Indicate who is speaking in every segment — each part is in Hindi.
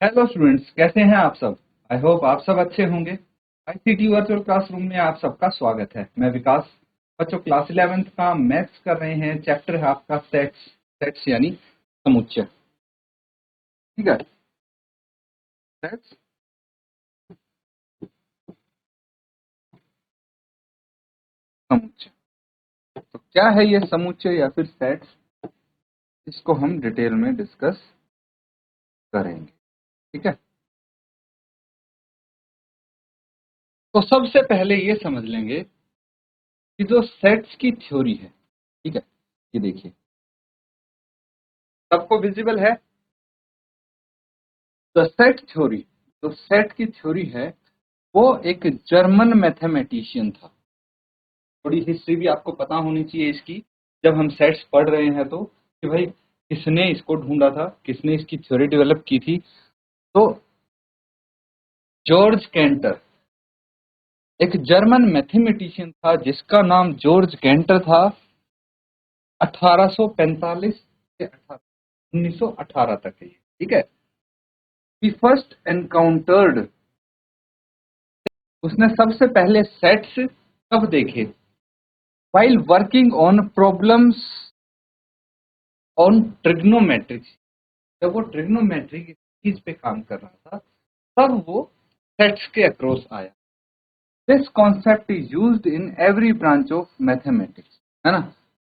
Speaker 1: हेलो स्टूडेंट्स, कैसे हैं आप सब। आई होप आप सब अच्छे होंगे। आईसीटी वर्चुअल क्लासरूम में आप सबका स्वागत है। मैं विकास। बच्चों, क्लास 11th का मैथ्स कर रहे हैं। चैप्टर है आपका सेट्स। सेट्स यानी समुच्चय। ठीक है, सेट्स समुच्चय। तो क्या है ये समुच्चय या फिर सेट्स, इसको हम डिटेल में डिस्कस करेंगे। ठीक है, तो सबसे पहले ये समझ लेंगे कि जो सेट्स की थ्योरी है, ठीक है, ये देखिए, सबको विजिबल है। द सेट थ्योरी, जो सेट की थ्योरी है वो एक जर्मन मैथमेटिशियन था। थोड़ी हिस्ट्री भी आपको पता होनी चाहिए इसकी, जब हम सेट्स पढ़ रहे हैं तो, कि भाई किसने इसको ढूंढा था, किसने इसकी थ्योरी डेवलप की थी। तो जॉर्ज कैंटर एक जर्मन मैथमेटिशियन था जिसका नाम जॉर्ज कैंटर था। 1845 से 1918 तक है, ठीक है। ही फर्स्ट एनकाउंटर्ड, उसने सबसे पहले सेट्स कब देखे, while working on problems on trigonometrics। जब वो ट्रिग्नोमेट्री की चीज पे काम कर रहा था तब वो सेट्स के अक्रॉस आया। This concept is used in every branch of mathematics, है ना।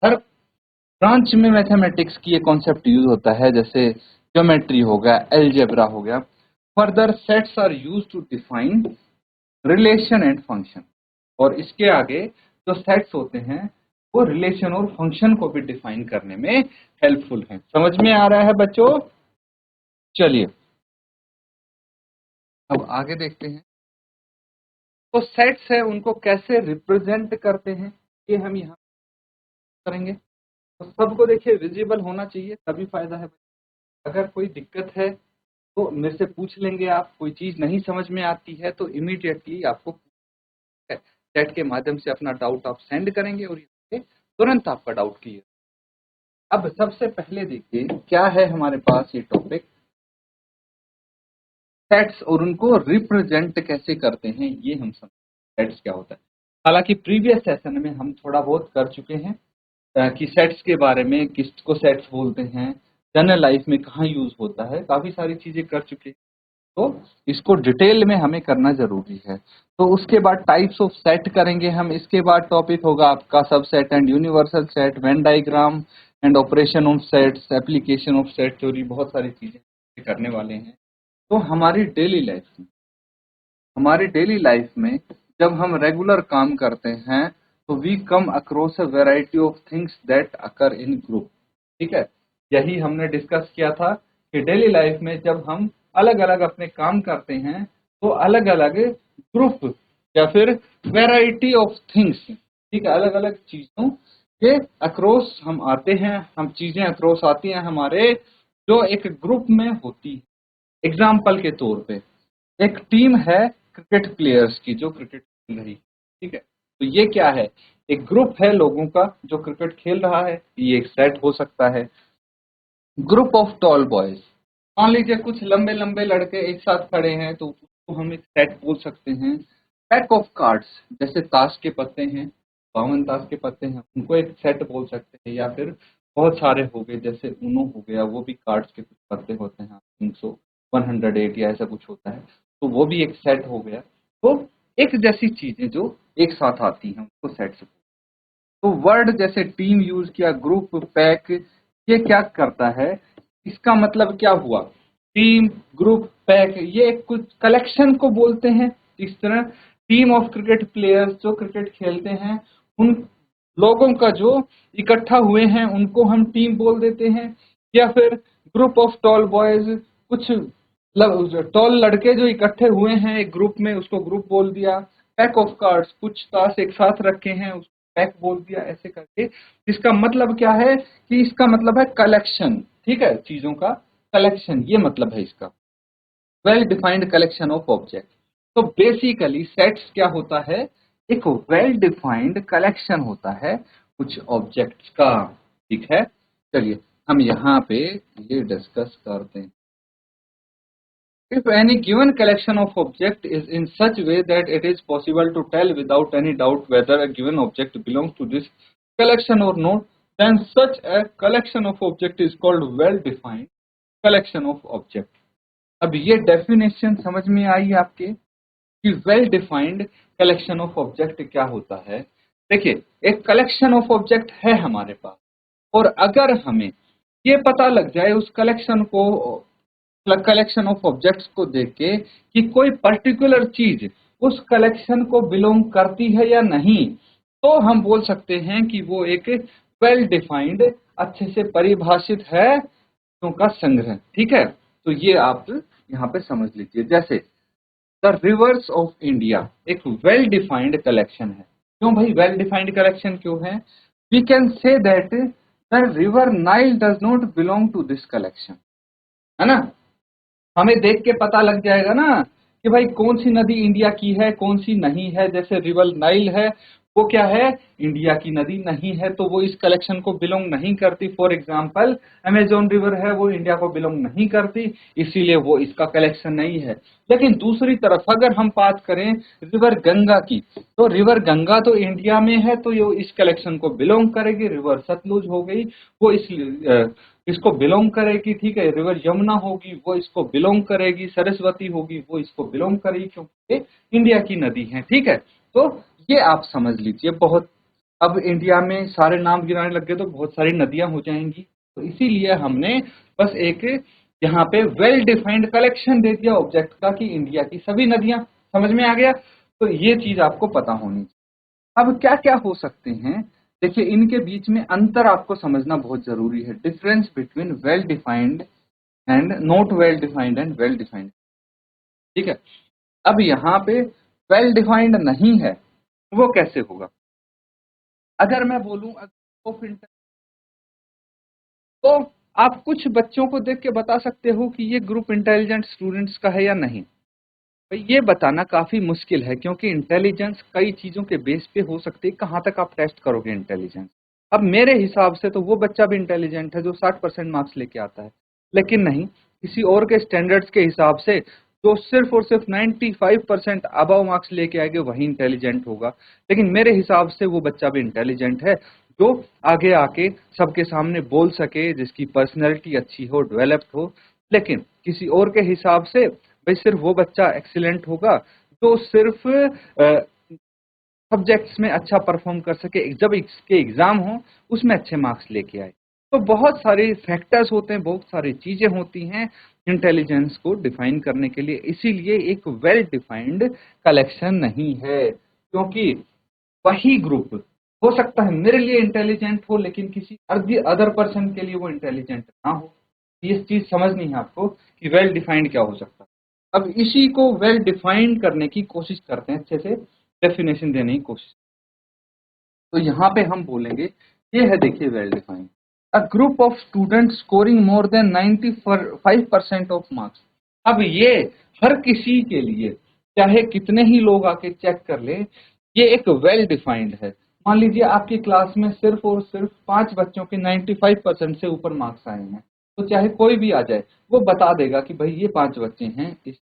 Speaker 1: हर ब्रांच में मैथमेटिक्स की ये कॉन्सेप्ट यूज होता है, जैसे ज्योमेट्री हो गया, अलजेब्रा हो गया। Further sets are used to define relation and function. और इसके आगे जो सेट्स होते हैं वो रिलेशन और फंक्शन को भी डिफाइन करने में हेल्पफुल है। समझ में आ रहा है बच्चों? चलिए अब आगे देखते हैं। तो सेट्स है उनको कैसे रिप्रेजेंट करते हैं, ये हम यहाँ करेंगे। तो सबको देखिए विजिबल होना चाहिए, तभी फायदा है। अगर कोई दिक्कत है तो मेरे से पूछ लेंगे। आप कोई चीज नहीं समझ में आती है तो इमीडिएटली आपको चैट के माध्यम से अपना डाउट आप सेंड करेंगे और तुरंत आपका डाउट क्लियर। अब सबसे पहले देखिए क्या है हमारे पास ये टॉपिक, सेट्स और उनको रिप्रेजेंट कैसे करते हैं, ये हम समझ सेट्स क्या होता है। हालांकि प्रीवियस सेशन में हम थोड़ा बहुत कर चुके हैं कि सेट्स के बारे में, किसको सेट्स बोलते हैं, जनरल लाइफ में कहाँ यूज होता है, काफी सारी चीजें कर चुके हैं। तो इसको डिटेल में हमें करना जरूरी है। तो उसके बाद टाइप्स ऑफ सेट करेंगे हम। इसके बाद टॉपिक होगा आपका subset and universal set, Venn diagram and operation of sets, application of set theory, बहुत सारी चीजें करने वाले हैं। तो हमारी डेली लाइफ में जब हम रेगुलर काम करते हैं तो we come across a variety of things that occur in group. ठीक है, यही हमने डिस्कस किया था कि डेली लाइफ में जब हम अलग अलग अपने काम करते हैं तो अलग अलग ग्रुप या फिर वेराइटी ऑफ थिंग्स, ठीक है, अलग अलग चीजों के अक्रॉस हम आते हैं। हम चीजें अक्रॉस आती हैं हमारे, जो एक ग्रुप में होती है। एग्जाम्पल के तौर पे एक टीम है क्रिकेट प्लेयर्स की जो क्रिकेट खेल रही है, ठीक है। तो ये क्या है, एक ग्रुप है लोगों का जो क्रिकेट खेल रहा है, ये एक सेट हो सकता है। ग्रुप ऑफ टॉल बॉयज, मान लीजिए कुछ लंबे लंबे लड़के एक साथ खड़े हैं तो उसको हम एक सेट बोल सकते हैं। पैक ऑफ कार्ड्स, जैसे ताश के पत्ते हैं, 52 ताश के पत्ते हैं, उनको एक सेट बोल सकते हैं। या फिर बहुत सारे हो गए, जैसे उनो हो गया, वो भी कार्ड्स के कुछ पत्ते होते हैं, 300 108 या ऐसा कुछ होता है, तो वो भी एक सेट हो गया। तो एक जैसी चीजें जो एक साथ आती हैं उसको सेट से। तो वर्ड जैसे टीम यूज किया, ग्रुप, पैक, ये क्या करता है, इसका मतलब क्या हुआ, टीम, ग्रुप, पैक, ये कुछ कलेक्शन को बोलते हैं। इस तरह टीम ऑफ क्रिकेट प्लेयर्स जो क्रिकेट खेलते हैं, उन लोगों का जो इकट्ठा हुए हैं उनको हम टीम बोल देते हैं। या फिर ग्रुप ऑफ टॉल बॉयज, कुछ टॉल लड़के जो इकट्ठे हुए हैं एक ग्रुप में, उसको ग्रुप बोल दिया। पैक ऑफ कार्ड्स, कुछ ताश एक साथ रखे हैं, उसको पैक बोल दिया, ऐसे करके। इसका मतलब क्या है कि इसका मतलब है कलेक्शन, ठीक है, चीजों का कलेक्शन, ये मतलब है इसका। Well defined collection of object. तो बेसिकली सेट्स क्या होता है, एक वेल डिफाइंड कलेक्शन होता है कुछ ऑब्जेक्ट्स का। ठीक है, चलिए हम यहाँ पे ये डिस्कस करते हैं। If any given collection of object is in such way that it is possible to tell without any doubt whether a given object belongs to this collection or not, then such a collection of object is called well-defined collection of object. अब ये डेफिनेशन समझ में आई आपके कि well defined collection of object क्या होता है। देखिए, एक कलेक्शन ऑफ ऑब्जेक्ट है हमारे पास, और अगर हमें ये पता लग जाए उस कलेक्शन ऑफ ऑब्जेक्ट्स को देख के कि कोई पर्टिकुलर चीज उस कलेक्शन को बिलोंग करती है या नहीं, तो हम बोल सकते हैं कि वो एक वेल डिफाइंड, अच्छे से परिभाषित है का संग्रह। ठीक है, तो ये आप यहाँ पे समझ लीजिए। जैसे द रिवर्स ऑफ इंडिया एक वेल डिफाइंड कलेक्शन है। क्यों भाई वेल डिफाइंड कलेक्शन क्यों है? We can say that the river Nile does not belong to this collection, है ना। हमें देख के पता लग जाएगा ना कि भाई कौन सी नदी इंडिया की है, कौन सी नहीं है। जैसे रिवर नाइल है, वो क्या है, इंडिया की नदी नहीं है, तो वो इस कलेक्शन को बिलोंग नहीं करती। फॉर एग्जांपल अमेजोन रिवर है, वो इंडिया को बिलोंग नहीं करती, इसीलिए वो इसका कलेक्शन नहीं है। लेकिन दूसरी तरफ अगर हम बात करें रिवर गंगा की, तो रिवर गंगा तो इंडिया में है, तो ये इस कलेक्शन को बिलोंग करेगी। रिवर सतलुज हो गई, वो इसको बिलोंग करेगी। ठीक है, रिवर यमुना होगी, वो इसको बिलोंग करेगी। सरस्वती होगी, वो इसको बिलोंग करेगी, क्योंकि इंडिया की नदी है। ठीक है, तो ये आप समझ लीजिए। बहुत अब इंडिया में सारे नाम गिनाने लग गए तो बहुत सारी नदियां हो जाएंगी, तो इसीलिए हमने बस एक यहाँ पे वेल डिफाइंड कलेक्शन दे दिया ऑब्जेक्ट का कि इंडिया की सभी नदियां। समझ में आ गया? तो ये चीज आपको पता होनी चाहिए। अब क्या क्या हो सकते हैं, देखिए इनके बीच में अंतर आपको समझना बहुत जरूरी है। Difference between well defined and not well defined and well defined. ठीक है, अब यहाँ पे वेल डिफाइंड नहीं है, वो कैसे होगा? अगर मैं बोलूं ऑफ इंटेलिजेंस, तो आप कुछ बच्चों को देख के बता सकते हो कि ये ग्रुप इंटेलिजेंट स्टूडेंट्स का है या नहीं। भाई ये बताना काफी मुश्किल है, क्योंकि इंटेलिजेंस कई चीजों के बेस पे हो सकती है। कहाँ तक आप टेस्ट करोगे इंटेलिजेंस? अब मेरे हिसाब से तो वो बच्चा भी इंटेलिजेंट है जो 60% मार्क्स लेके आता है, लेकिन नहीं, किसी और के स्टैंडर्ड्स के हिसाब से जो सिर्फ और सिर्फ 95% अबव मार्क्स लेके आएंगे वही इंटेलिजेंट होगा। लेकिन मेरे हिसाब से वो बच्चा भी इंटेलिजेंट है जो आगे आके सबके सामने बोल सके, जिसकी पर्सनैलिटी अच्छी हो, डेवलप्ड हो। लेकिन किसी और के हिसाब से भाई सिर्फ वो बच्चा एक्सीलेंट होगा जो सिर्फ सब्जेक्ट्स में अच्छा परफॉर्म कर सके, जब इसके एग्जाम हो उसमें अच्छे मार्क्स लेके आए। तो बहुत सारे फैक्टर्स होते हैं, बहुत सारी चीजें होती हैं इंटेलिजेंस को डिफाइन करने के लिए। इसीलिए एक वेल डिफाइंड कलेक्शन नहीं है, क्योंकि वही ग्रुप हो सकता है मेरे लिए इंटेलिजेंट हो, लेकिन किसी अदर पर्सन के लिए वो इंटेलिजेंट ना हो। ये चीज समझनी है आपको कि वेल डिफाइंड क्या हो सकता है। अब इसी को वेल डिफाइन करने की कोशिश करते हैं, अच्छे से डेफिनेशन देने की कोशिश। तो यहाँ पे हम बोलेंगे, ये है देखिए well defined, a group of student scoring more than 95% of marks. अब ये हर किसी के लिए, चाहे कितने ही लोग आके चेक कर ले, ये एक वेल डिफाइंड है। मान लीजिए आपकी क्लास में सिर्फ और सिर्फ 5 बच्चों के 95% से ऊपर मार्क्स आए हैं, तो चाहे कोई भी आ जाए वो बता देगा कि भाई ये 5 बच्चे हैं इस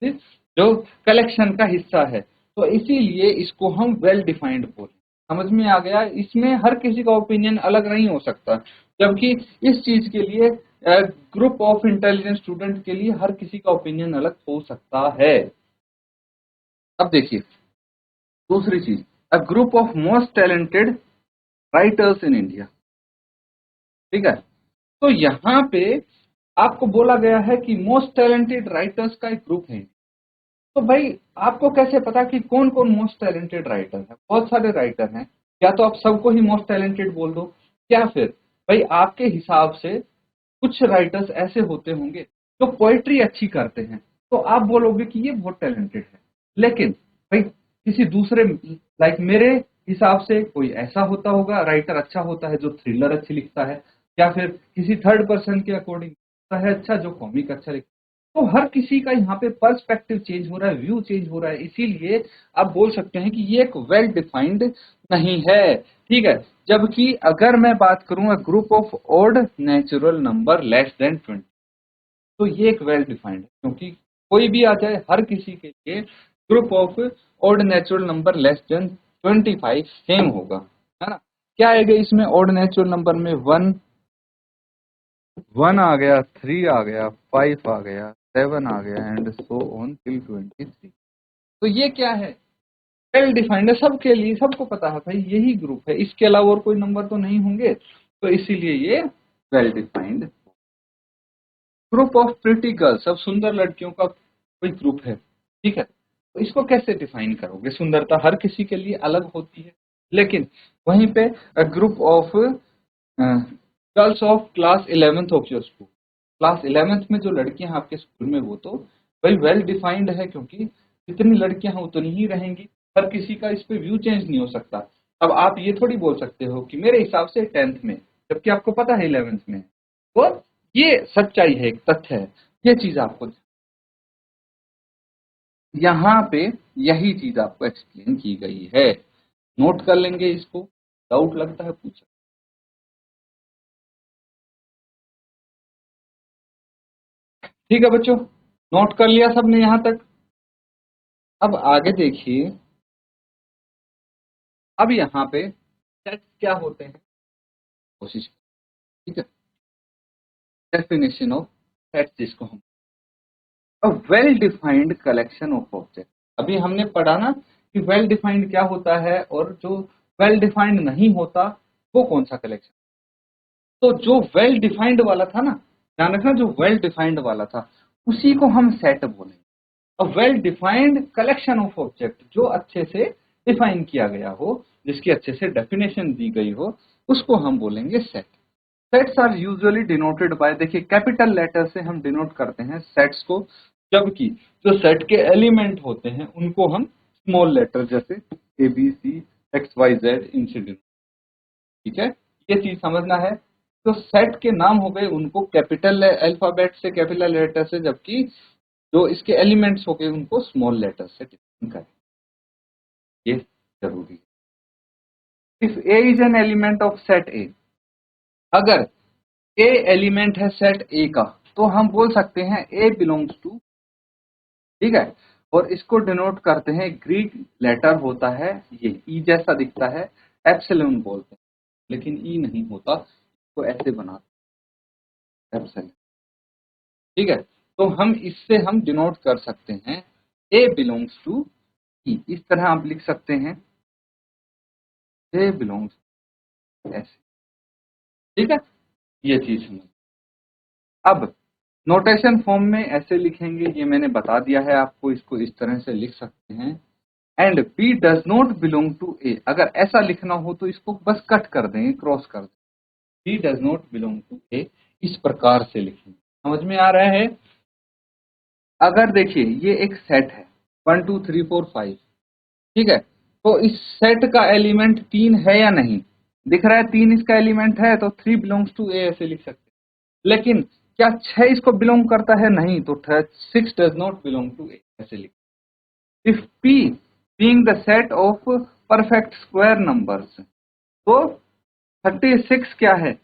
Speaker 1: जो कलेक्शन का हिस्सा है। तो इसीलिए इसको हम वेल डिफाइंड बोलते हैं। समझ में आ गया? इसमें हर किसी का ओपिनियन अलग नहीं हो सकता, जबकि इस चीज के लिए ग्रुप ऑफ इंटेलिजेंट स्टूडेंट के लिए हर किसी का ओपिनियन अलग हो सकता है। अब देखिए दूसरी चीज, a group of most talented writers in India. ठीक है, तो यहाँ पे आपको बोला गया है कि मोस्ट टैलेंटेड राइटर्स का एक ग्रुप है। तो भाई आपको कैसे पता कि कौन कौन मोस्ट टैलेंटेड राइटर है? बहुत सारे राइटर हैं, या तो आप सबको ही मोस्ट टैलेंटेड बोल दो, या फिर भाई आपके हिसाब से कुछ राइटर्स ऐसे होते होंगे जो पोएट्री अच्छी करते हैं, तो आप बोलोगे कि ये बहुत टैलेंटेड है। लेकिन भाई किसी दूसरे, लाइक मेरे हिसाब से कोई ऐसा होता होगा राइटर अच्छा होता है जो थ्रिलर अच्छी लिखता है, या फिर किसी थर्ड पर्सन के अकॉर्डिंग होता है अच्छा जो कॉमिक अच्छा लिखता है। तो हर किसी का यहाँ पे पर्सपेक्टिव चेंज हो रहा है, व्यू चेंज हो रहा है, इसीलिए आप बोल सकते हैं कि ये एक वेल डिफाइंड नहीं है। ठीक है, जबकि अगर मैं बात करूं group of odd natural number less than 20, तो ये एक वेल डिफाइंड है, क्योंकि कोई भी आ जाए, हर किसी के लिए group of odd natural number less than 25 same होगा, है ना। क्या आएगा इसमें? ऑड नेचुरल नंबर में 1 आ गया, 3 आ गया, 5 आ गया, 7 आ गया, एंड सो ऑन टिल 23। तो ये क्या है? वेल डिफाइंड है, सबके लिए, सबको पता है भाई यही ग्रुप है, इसके अलावा और कोई नंबर तो नहीं होंगे, तो इसीलिए ये well defined. Group of pretty girls, सब सुंदर लड़कियों का कोई ग्रुप है, ठीक है, तो इसको कैसे डिफाइन करोगे? सुंदरता हर किसी के लिए अलग होती है, लेकिन वहीं पे group of girls of class 11th of your school, class 11th में जो लड़कियां हैं आपके स्कूल में, वो तो भाई वेल डिफाइंड है, क्योंकि जितनी लड़कियां हैं उतनी ही रहेंगी, हर किसी का इस पे व्यू चेंज नहीं हो सकता। अब आप ये थोड़ी बोल सकते हो कि मेरे हिसाब से 10th में, जबकि आपको पता है 11th में, तो ये सच्चाई है, एक तथ्य है, ये चीज आपको यहाँ पे यही चीज आपको एक्सप्लेन की गई है। नोट कर लेंगे इसको, डाउट लगता है पूछा। ठीक है बच्चों, नोट कर लिया सबने यहां तक? अब आगे देखिए, अब यहाँ पे सेट्स क्या होते हैं, कोशिश, ठीक है, डेफिनेशन ऑफ सेट्स जिसको हम, a well defined collection of object. अभी हमने पढ़ा ना कि वेल डिफाइंड क्या होता है, और जो वेल डिफाइंड नहीं होता वो कौन सा कलेक्शन। तो जो वेल डिफाइंड वाला था ना, ध्यान रखना, जो वेल डिफाइंड वाला था उसी को हम सेट बोलेंगे। A well defined collection of object, जो अच्छे से डिफाइन किया गया हो, जिसकी अच्छे से डेफिनेशन दी गई हो, उसको हम बोलेंगे set. Sets are usually denoted by, देखिए कैपिटल लेटर से हम डिनोट करते हैं सेट्स को, जबकि जो सेट के एलिमेंट होते हैं उनको हम स्मॉल लेटर जैसे a b c x y z इनसे डिनोट, ठीक है, ये चीज समझना है। तो सेट के नाम हो गए उनको कैपिटल अल्फाबेट से, कैपिटल लेटर से, जबकि जो इसके एलिमेंट्स हो गए उनको स्मॉल लेटर से डिफाइन करें, ये जरूरी है। If A is an element of set ए, अगर ए एलिमेंट है सेट ए का, तो हम बोल सकते हैं ए बिलोंग्स टू, ठीक है, और इसको डिनोट करते हैं, ग्रीक लेटर होता है ये, ई जैसा दिखता है, एप्सिलॉन बोलते हैं, लेकिन ई नहीं होता, तो ऐसे बनाते हैं एप्सिलॉन, ठीक है। तो हम इससे हम डिनोट कर सकते हैं ए बिलोंग्स टू ई, इस तरह आप लिख सकते हैं ए बिलोंग्स, ऐसे, ठीक है, ये चीज समझ। अब नोटेशन फॉर्म में ऐसे लिखेंगे, ये मैंने बता दिया है आपको, इसको इस तरह से लिख सकते हैं, and B does not belong to A, अगर ऐसा लिखना हो तो इसको बस कट कर देंगे, क्रॉस कर देंगे, B does not belong to A, इस प्रकार से लिखेंगे। समझ में आ रहा है? अगर देखिए ये एक सेट है 1 2 3 4 5, ठीक है, तो इस सेट का एलिमेंट 3 है या नहीं, दिख रहा है 3 इसका एलिमेंट है, तो 3 बिलोंग्स टू ए ऐसे लिख सकते हैं। लेकिन क्या 6 इसको बिलोंग करता है? नहीं, तो 6 डज नॉट बिलोंग टू ए ऐसे लिख। If P being the set of perfect square numbers, तो 36 क्या है?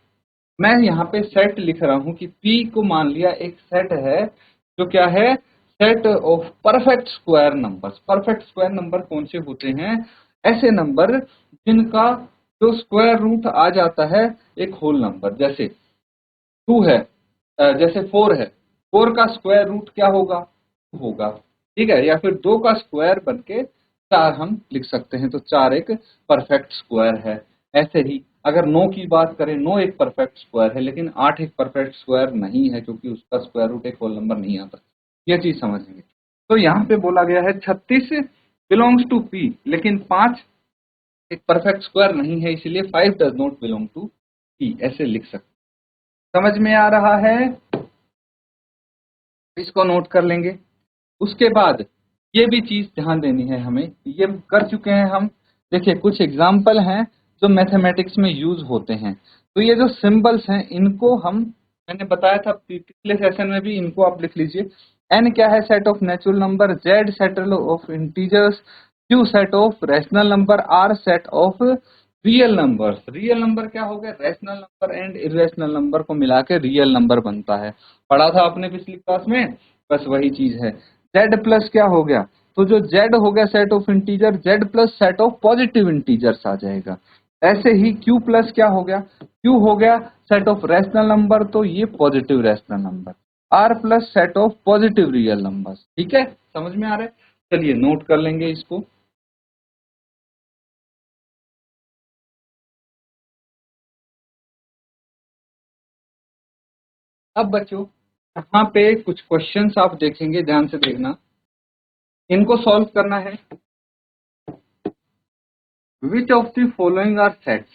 Speaker 1: मैं यहाँ पे सेट लिख रहा हूँ कि P को मान लिया एक सेट है, जो क्या है, set of perfect square numbers. Perfect square number कौन से होते हैं? ऐसे नंबर जिनका जो स्क्वायर रूट आ जाता है एक होल नंबर, जैसे 2 है, जैसे 4 है, 4 का स्क्वायर रूट क्या होगा? होगा, ठीक है, या फिर 2 का स्क्वायर बन के 4 हम लिख सकते हैं, तो 4 एक परफेक्ट स्क्वायर है। ऐसे ही अगर 9 की बात करें, 9 एक परफेक्ट स्क्वायर है, लेकिन 8 एक परफेक्ट स्क्वायर नहीं है, क्योंकि उसका स्क्वायर रूट एक होल नंबर नहीं आता। ये चीज समझेंगे। तो यहाँ पे बोला गया है 36 बिलोंग्स टू पी, लेकिन 5 एक परफेक्ट स्क्वायर नहीं है, इसलिए 5 does not belong to p ऐसे लिख सकते। समझ में आ रहा है? इसको नोट कर लेंगे। उसके बाद ये भी चीज ध्यान देनी है हमें, ये कर चुके हैं हम। देखिए कुछ एग्जाम्पल हैं जो मैथमेटिक्स में यूज होते हैं, तो ये जो सिंबल्स हैं इनको हम, मैंने बताया था पिछले सेशन में भी, इनको आप लिख लीजिए। एन क्या है? Set of natural number, Z set of integers, Q set of rational number, R set of real numbers. Real number क्या हो गया? Rational number and irrational number को मिला के रियल नंबर बनता है, पढ़ा था आपने पिछली क्लास में। बस वही चीज है। z प्लस क्या हो गया, तो जो z हो गया set of integer, z plus set of positive integers आ जाएगा। ऐसे ही q प्लस क्या हो गया, q हो गया सेट ऑफ रैशनल नंबर, तो ये positive rational number. r plus set of positive real number. ठीक है, समझ में आ रहा है? चलिए नोट कर लेंगे इसको। अब बच्चों यहाँ पे कुछ क्वेश्चंस आप देखेंगे, ध्यान से देखना, इनको सॉल्व करना है। Which of the following are sets,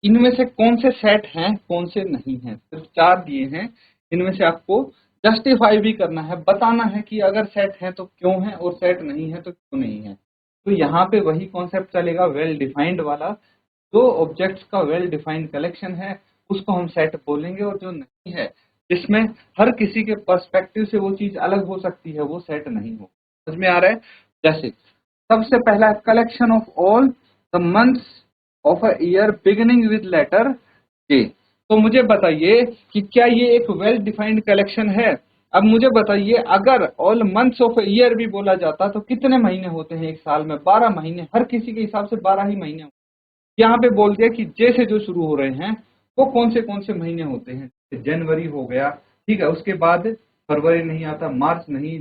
Speaker 1: इनमें से कौन से सेट हैं कौन से नहीं हैं, सिर्फ 4 दिए हैं। इनमें से आपको जस्टिफाई भी करना है, बताना है कि अगर सेट है तो क्यों है और सेट नहीं है तो क्यों नहीं है। तो यहाँ पे वही कॉन्सेप्ट चलेगा, वेल डिफाइंड वाला। जो ऑब्जेक्ट्स का वेल डिफाइंड कलेक्शन है उसको हम सेट बोलेंगे, और जो नहीं है, जिसमें हर किसी के पर्सपेक्टिव से वो चीज अलग हो सकती है, वो सेट नहीं हो। समझ में आ रहा है? जैसे सबसे पहला, collection of all the months of a year beginning with letter J. तो मुझे बताइए कि क्या ये एक वेल डिफाइंड कलेक्शन है। अब मुझे बताइए, अगर ऑल मंथ्स ऑफ ईयर भी बोला जाता तो कितने महीने होते हैं एक साल में? 12 महीने, हर किसी के हिसाब से 12 ही महीने। यहाँ पे बोल दिया कि जे से जो शुरू हो रहे हैं वो कौन से महीने होते हैं। जनवरी हो गया, ठीक है, उसके बाद फरवरी नहीं आता, मार्च नहीं,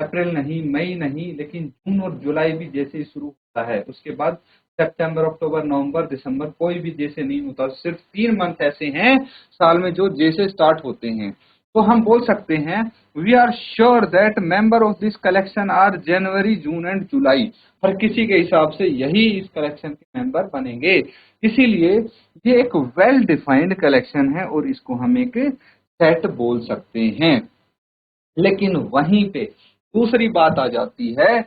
Speaker 1: अप्रैल नहीं, मई नहीं, लेकिन जून और जुलाई भी जैसे ही शुरू होता है। उसके बाद सितंबर, अक्टूबर, नवंबर, दिसंबर, कोई भी जैसे नहीं होता। सिर्फ 3 मंथ ऐसे हैं साल में जो जैसे स्टार्ट होते हैं। तो हम बोल सकते हैं we are sure that member of this collection are January, June and July. हर किसी के हिसाब से यही इस कलेक्शन के मेंबर बनेंगे। इसीलिए ये एक वेल डिफाइंड कलेक्शन है और इसको हम एक सेट बोल सकते हैं। लेकिन वहीं पे दूसरी बात आ जाती है,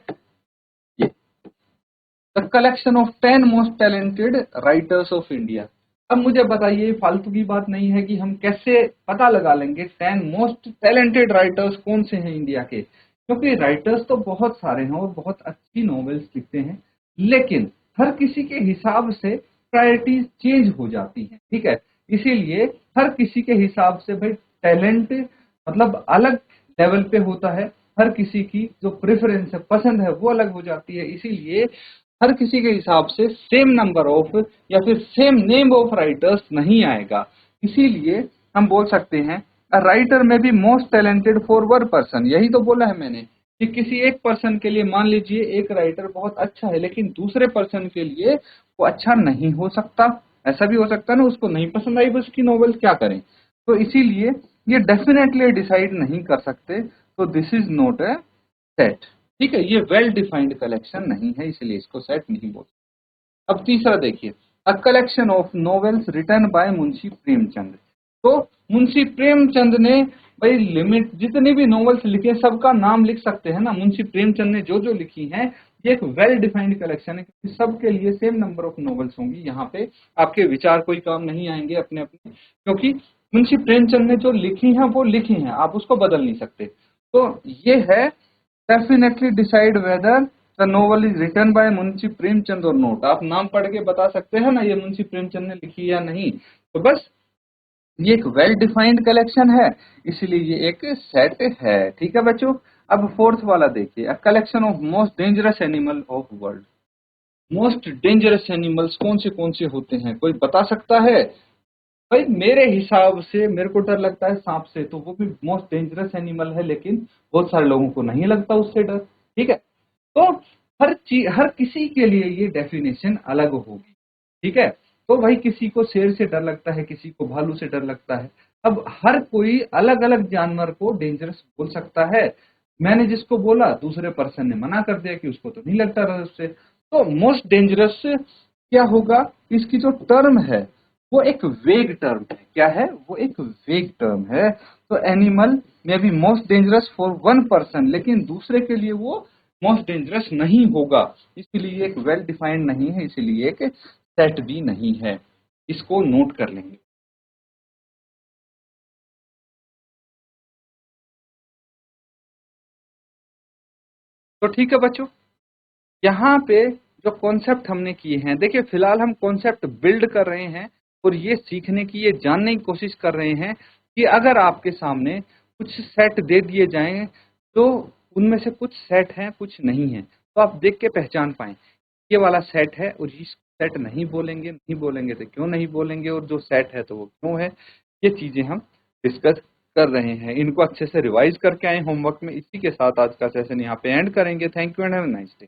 Speaker 1: the collection of 10 most talented writers of India. अब मुझे बताइए, फालतू की बात नहीं है कि हम कैसे पता लगा लेंगे 10 मोस्ट टैलेंटेड राइटर्स कौन से हैं इंडिया के, क्योंकि राइटर्स तो बहुत सारे हैं और बहुत अच्छी नॉवेल्स लिखते हैं, लेकिन हर किसी के हिसाब से प्रायोरिटीज चेंज हो जाती हैं। ठीक है, इसीलिए हर किसी के हिसाब से भाई टैलेंट मतलब अलग लेवल पे होता है। हर किसी की जो प्रेफरेंस है, पसंद है, वो अलग हो जाती है। इसीलिए हर किसी के हिसाब से सेम नंबर ऑफ या फिर सेम नेम ऑफ राइटर्स नहीं आएगा। इसीलिए हम बोल सकते हैं राइटर में भी most talented for one person. यही तो बोला है मैंने कि किसी एक पर्सन के लिए, मान लीजिए एक राइटर बहुत अच्छा है लेकिन दूसरे पर्सन के लिए वो अच्छा नहीं हो सकता। ऐसा भी हो सकता है ना, उसको नहीं पसंद आई बस की नॉवेल, क्या करें। तो इसीलिए ये डेफिनेटली डिसाइड नहीं कर सकते। तो this is not a set. ठीक है, ये वेल डिफाइंड कलेक्शन नहीं है, इसलिए इसको सेट नहीं बोलते। अब तीसरा देखिए, a collection of novels written by Munshi Premchand. तो मुंशी प्रेमचंद ने भाई लिमिट जितनी भी नॉवेल्स लिखे सबका नाम लिख सकते हैं ना। मुंशी प्रेमचंद ने जो जो लिखी हैं, ये एक वेल डिफाइंड कलेक्शन है, क्योंकि सबके लिए सेम नंबर ऑफ नॉवेल्स होंगी। यहाँ पे आपके विचार कोई काम नहीं आएंगे अपने अपने, क्योंकि मुंशी प्रेमचंद ने जो लिखी हैं वो लिखी हैं, आप उसको बदल नहीं सकते। तो ये है definitely decide whether the novel is written by Munshi Premchand और नोट। आप नाम पढ़ के बता सकते हैं ना ये मुंशी प्रेमचंद ने लिखी या नहीं। तो बस ये एक वेल डिफाइंड कलेक्शन है, इसलिए ये एक सेट है। ठीक है बच्चों, अब फोर्थ वाला देखिए, a collection of most dangerous animal of world. Most dangerous animals कौन से होते हैं, कोई बता सकता है? भाई मेरे हिसाब से मेरे को डर लगता है सांप से, तो वो भी मोस्ट डेंजरस एनिमल है, लेकिन बहुत सारे लोगों को नहीं लगता उससे डर। ठीक है, तो हर चीज, हर किसी के लिए ये डेफिनेशन अलग होगी। ठीक है, तो भाई किसी को शेर से डर लगता है, किसी को भालू से डर लगता है। अब हर कोई अलग अलग जानवर को डेंजरस बोल सकता है। मैंने जिसको बोला दूसरे पर्सन ने मना कर दिया कि उसको तो नहीं लगता डर उससे। तो मोस्ट डेंजरस क्या होगा, इसकी जो टर्म है वो एक वेग टर्म है। क्या है वो? एक वेग टर्म है। तो एनिमल में be most dangerous for one person, लेकिन दूसरे के लिए वो मोस्ट डेंजरस नहीं होगा। इसलिए एक वेल डिफाइंड नहीं है, इसलिए एक सेट भी नहीं है। इसको नोट कर लेंगे। तो ठीक है बच्चों, यहाँ पे जो कॉन्सेप्ट हमने किए हैं, देखिए फिलहाल हम कॉन्सेप्ट बिल्ड कर रहे हैं और ये सीखने की, ये जानने की कोशिश कर रहे हैं कि अगर आपके सामने कुछ सेट दे दिए जाएं तो उनमें से कुछ सेट हैं, कुछ नहीं है। तो आप देख के पहचान पाएं ये वाला सेट है और इस सेट नहीं बोलेंगे, नहीं बोलेंगे तो क्यों नहीं बोलेंगे, और जो सेट है तो वो क्यों है। ये चीजें हम डिस्कस कर रहे हैं। इनको अच्छे से रिवाइज करके आए होमवर्क में। इसी के साथ आज का सेशन यहाँ पे एंड करेंगे। Thank you and have a nice day.